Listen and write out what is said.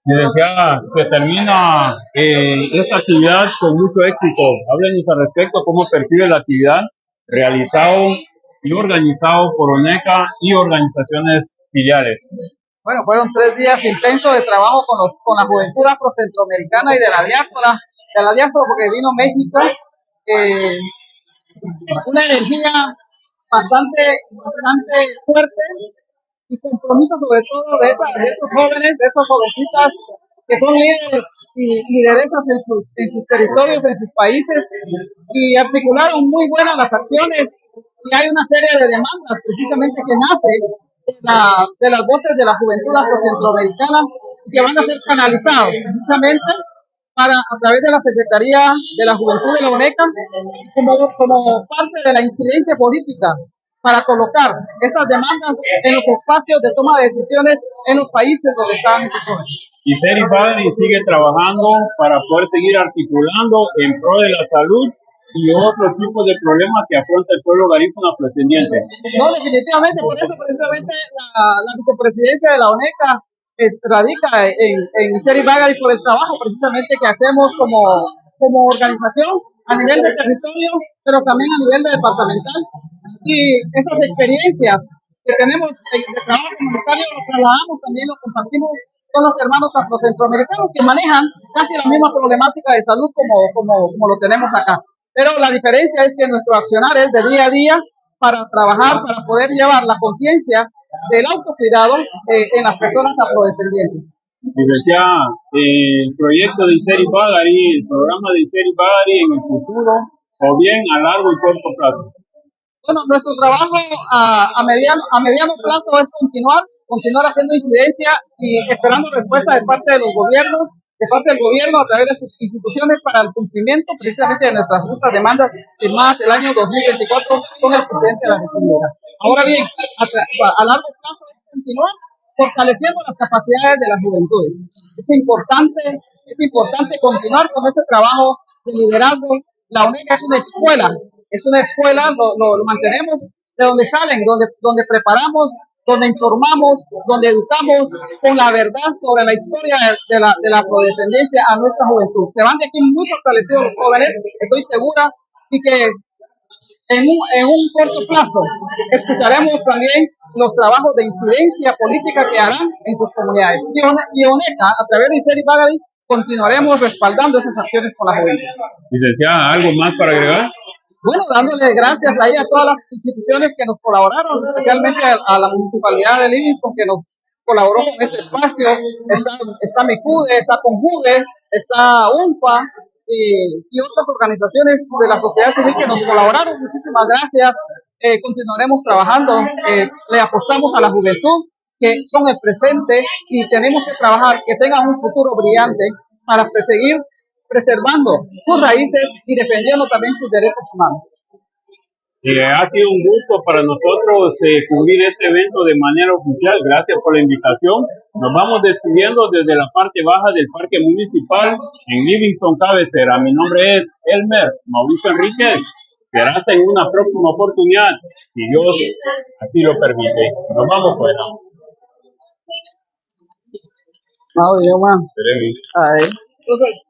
Licenciada, se termina esta actividad con mucho éxito. Háblenos al respecto, cómo percibe la actividad realizado y organizado por ONECA y organizaciones filiales. Bueno, fueron 3 días intensos de trabajo con la juventud afrocentroamericana y de la diáspora porque vino México, eh, una energía bastante fuerte y compromiso sobre todo de estos jóvenes, de estas jovencitas que son líderes y lideresas en sus territorios, en sus países, y articularon muy buenas las acciones y hay una serie de demandas precisamente que nace de las voces de la juventud afrocentroamericana y que van a ser canalizados precisamente a través de la Secretaría de la Juventud de la UNECA como parte de la incidencia política para colocar esas demandas en los espacios de toma de decisiones en los países donde están esos jóvenes. Y Seri Padre sigue trabajando para poder seguir articulando en pro de la salud y otros tipos de problemas que afronta el pueblo garífuna afrodescendiente. No, definitivamente, por eso precisamente la vicepresidencia de la ONECA radica en Seri Bagari por el trabajo precisamente que hacemos como organización a nivel de territorio, pero también a nivel de departamental. Y esas experiencias que tenemos de trabajo comunitario lo trasladamos también, lo compartimos con los hermanos afrocentroamericanos que manejan casi la misma problemática de salud como lo tenemos acá. Pero la diferencia es que nuestro accionar es de día a día para trabajar, para poder llevar la conciencia del autocuidado en las personas afrodescendientes. Licenciada, el proyecto de Iseri Bagari, el programa de Iseri Bagari en el futuro, o bien a largo y corto plazo. Bueno, nuestro trabajo a mediano plazo es continuar haciendo incidencia y esperando respuesta de parte de los gobiernos, de parte del gobierno a través de sus instituciones para el cumplimiento precisamente de nuestras justas demandas firmadas el año 2024 con el presidente de la República. Ahora bien, a largo plazo es continuar fortaleciendo las capacidades de las juventudes. Es importante continuar con este trabajo de liderazgo. La UNECA es una escuela, lo mantenemos de donde salen, donde preparamos, donde informamos, donde educamos con la verdad sobre la historia de la afrodescendencia a nuestra juventud. Se van de aquí muy fortalecidos los jóvenes, estoy segura, y que en un corto plazo escucharemos también los trabajos de incidencia política que harán en sus comunidades. Y ONECA, a través de Iseri Bagari, continuaremos respaldando esas acciones con la juventud. Licenciada, ¿algo más para agregar? Bueno, dándole gracias ahí a todas las instituciones que nos colaboraron, especialmente a la Municipalidad de Livingston que nos colaboró con este espacio. Está MICUDE, está CONJUDE, está UNFA y otras organizaciones de la sociedad civil que nos colaboraron. Muchísimas gracias. Continuaremos trabajando. Le apostamos a la juventud que son el presente y tenemos que trabajar que tengan un futuro brillante para seguir preservando sus raíces y defendiendo también sus derechos humanos. Ha sido un gusto para nosotros cubrir este evento de manera oficial. Gracias por la invitación. Nos vamos despidiendo desde la parte baja del Parque Municipal en Livingston, Cabecera. Mi nombre es Elmer Mauricio Enríquez. Será hasta en una próxima oportunidad, si Dios así lo permite. Nos vamos fuera. Entonces,